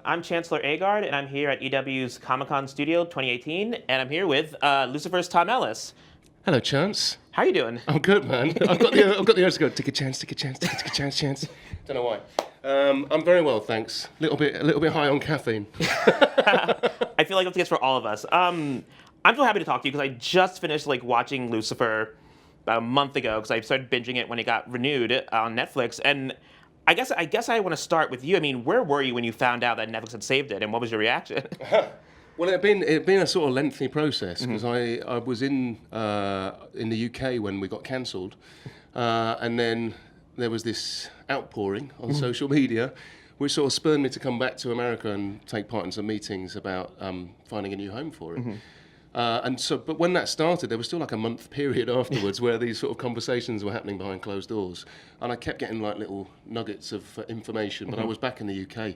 I'm Chancellor Agard, and I'm here at EW's Comic-Con Studio 2018, and I'm here with Lucifer's Tom Ellis. Hello, Chance. How are you doing? I'm good, man. I've got the urge to go, take a chance. Chance. Don't know why. I'm very well, thanks. A little bit high on caffeine. I feel like that's the case for all of us. I'm so happy to talk to you because I just finished watching Lucifer about a month ago because I started binging it when it got renewed on Netflix, and I guess I want to start with you. I mean, where were you when you found out that Netflix had saved it, and what was your reaction? Well, it had been a sort of lengthy process because I was in the UK when we got cancelled, and then there was this outpouring on social media, which sort of spurred me to come back to America and take part in some meetings about finding a new home for it. But when that started, there was still like a month period afterwards where these sort of conversations were happening behind closed doors, and I kept getting like little nuggets of information. But I was back in the UK,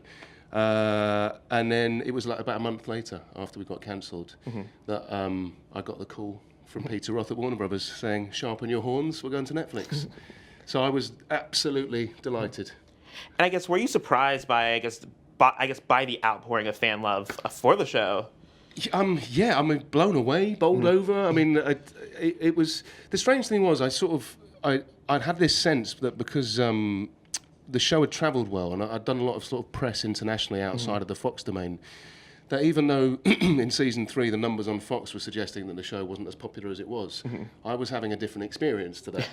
and then it was like about a month later, after we got cancelled, that I got the call from Peter Roth at Warner Brothers saying, "Sharpen your horns, we're going to Netflix." So I was absolutely delighted. And I guess, were you surprised by by the outpouring of fan love for the show? Yeah, I mean, blown away, bowled over. I mean, it was, the strange thing was I'd had this sense that because the show had travelled well and I'd done a lot of sort of press internationally outside of the Fox domain, that even though in season 3 the numbers on Fox were suggesting that the show wasn't as popular as it was, I was having a different experience to that.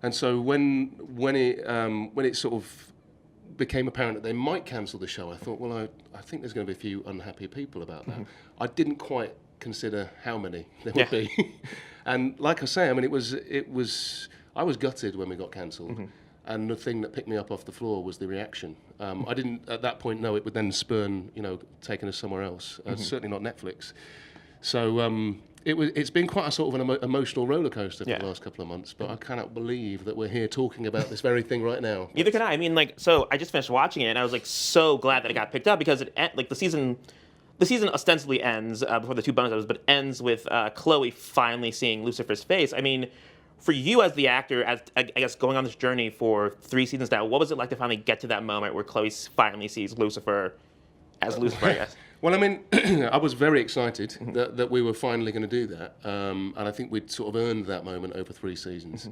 And so when it sort of became apparent that they might cancel the show, I thought, well, I think there's going to be a few unhappy people about that. I didn't quite consider how many there would be. And like I say, I mean, it was I was gutted when we got cancelled. And the thing that picked me up off the floor was the reaction. I didn't at that point know it would then spurn, taking us somewhere else. Certainly not Netflix. So it's been quite a sort of an emotional roller coaster for the last couple of months, but I cannot believe that we're here talking about this very thing right now. Neither can I. I mean, so I just finished watching it, and I was so glad that it got picked up because the season ostensibly ends before the two bonus episodes, but ends with Chloe finally seeing Lucifer's face. I mean, for you as the actor, as I guess going on this journey for 3 seasons now, what was it like to finally get to that moment where Chloe finally sees Lucifer as Lucifer, I guess? Well, I mean, I was very excited that we were finally going to do that, and I think we'd sort of earned that moment over 3 seasons.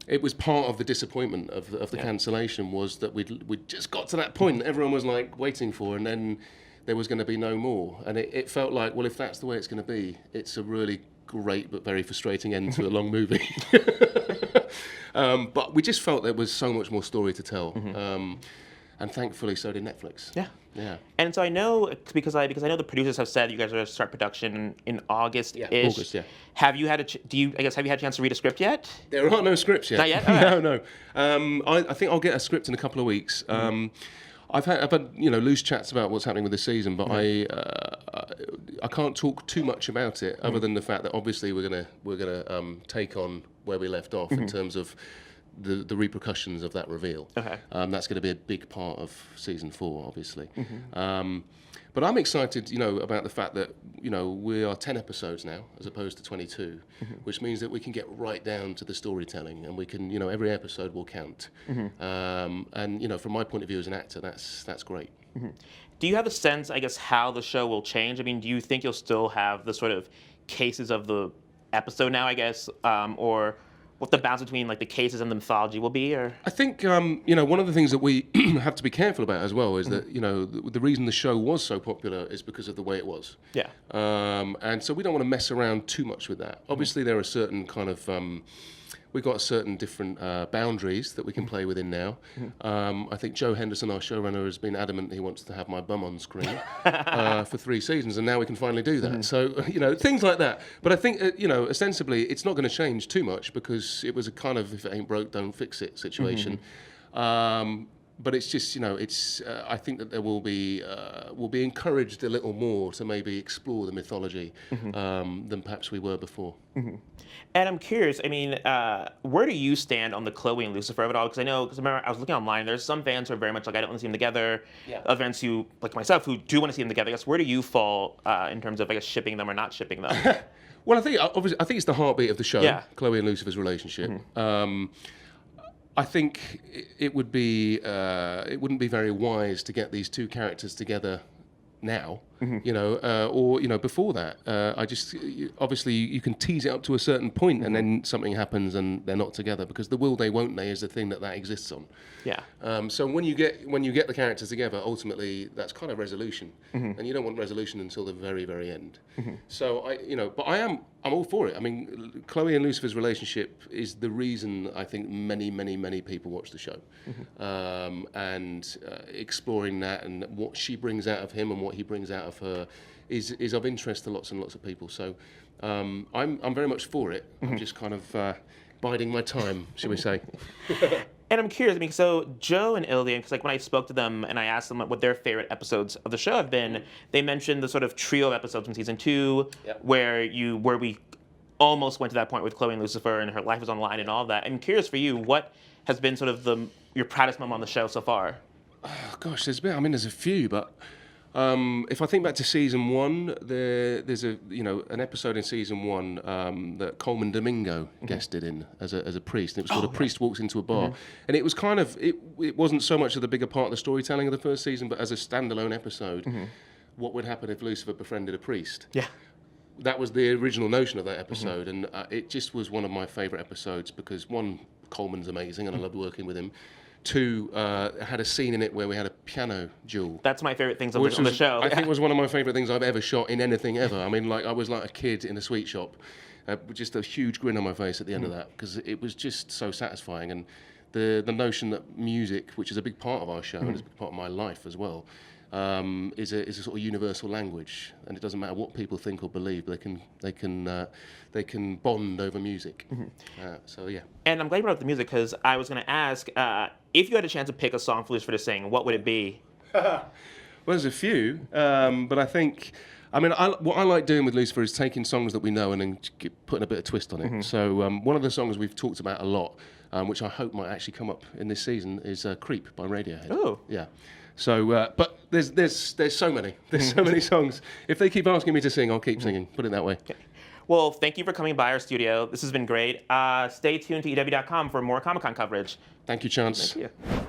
It was part of the disappointment of the cancellation was that we'd just got to that point that everyone was like waiting for, and then there was going to be no more. And it felt like, well, if that's the way it's going to be, it's a really great but very frustrating end to a long movie. But we just felt there was so much more story to tell. And thankfully, so did Netflix. Yeah. And so I know because I know the producers have said you guys are going to start production in August-ish. Yeah, August. Yeah. Have you had a chance to read a script yet? There are no scripts yet. Not yet. Right. No. I think I'll get a script in a couple of weeks. I've had loose chats about what's happening with this season, but I can't talk too much about it other than the fact that obviously we're gonna take on where we left off in terms of the repercussions of that reveal. Okay. That's going to be a big part of season 4, obviously. But I'm excited, about the fact that, we are 10 episodes now as opposed to 22, which means that we can get right down to the storytelling and we can, every episode will count. And, from my point of view as an actor, that's great. Do you have a sense, I guess, how the show will change? I mean, do you think you'll still have the sort of cases of the episode now, I guess, or what the balance between the cases and the mythology will be? Or I think one of the things that we have to be careful about as well is that the reason the show was so popular is because of the way it was. Yeah. And so we don't want to mess around too much with that. Obviously, there are certain kind of we've got certain different boundaries that we can play within now. I think Joe Henderson, our showrunner, has been adamant he wants to have my bum on screen for 3 seasons, and now we can finally do that. So, things like that. But I think, ostensibly, it's not going to change too much because it was a kind of if it ain't broke, don't fix it situation. But it's just, I think that there will be encouraged a little more to maybe explore the mythology than perhaps we were before. And I'm curious, I mean, where do you stand on the Chloe and Lucifer of it all? Because remember, I was looking online, there's some fans who are very much like, I don't want to see them together. Yeah. Other fans who, like myself, who do want to see them together. I guess, where do you fall in terms of, shipping them or not shipping them? Well, I think it's the heartbeat of the show, yeah. Chloe and Lucifer's relationship. I think it would be it wouldn't be very wise to get these two characters together now, or before that. Obviously you can tease it up to a certain point, and then something happens and they're not together, because the will they won't they is the thing that exists on. Yeah. So when you get the characters together, ultimately that's kind of resolution, and you don't want resolution until the very, very end. So I'm all for it. I mean, Chloe and Lucifer's relationship is the reason I think many, many, many people watch the show, and exploring that and what she brings out of him and what he brings out of her is of interest to lots and lots of people. So I'm very much for it. I'm just kind of biding my time, shall we say. And I'm curious, I mean, so Joe and Ilian, because when I spoke to them and I asked them what their favorite episodes of the show have been, they mentioned the sort of trio of episodes from season 2, where we almost went to that point with Chloe and Lucifer and her life was on the line and all of that. I'm curious for you, what has been sort of your proudest moment on the show so far? Oh, gosh, there's a few, but if I think back to season 1, there's an episode in season 1 that Coleman Domingo guested in as a priest. And it was called A Priest Walks into a Bar, and it was kind of it wasn't so much of the bigger part of the storytelling of the first season, but as a standalone episode, what would happen if Lucifer befriended a priest? Yeah. That was the original notion of that episode, and it just was one of my favourite episodes because, one, Coleman's amazing, and I loved working with him. 2, had a scene in it where we had a piano duel. That's my favorite things on the show. I think was one of my favourite things I've ever shot in anything ever. I mean, I was like a kid in a sweet shop, with just a huge grin on my face at the end of that, because it was just so satisfying. And the notion that music, which is a big part of our show and is a big part of my life as well, is a sort of universal language, and it doesn't matter what people think or believe. They can bond over music. So yeah. And I'm glad you brought up the music, because I was going to ask if you had a chance to pick a song for Lucifer to sing, what would it be? Well, there's a few, but I think, what I like doing with Lucifer is taking songs that we know and then putting a bit of twist on it. So one of the songs we've talked about a lot, which I hope might actually come up in this season, is "Creep" by Radiohead. Oh. Yeah. So, but there's so many. There's so many songs. If they keep asking me to sing, I'll keep singing. Put it that way. Okay. Well, thank you for coming by our studio. This has been great. Stay tuned to EW.com for more Comic-Con coverage. Thank you, Chance. Thank you.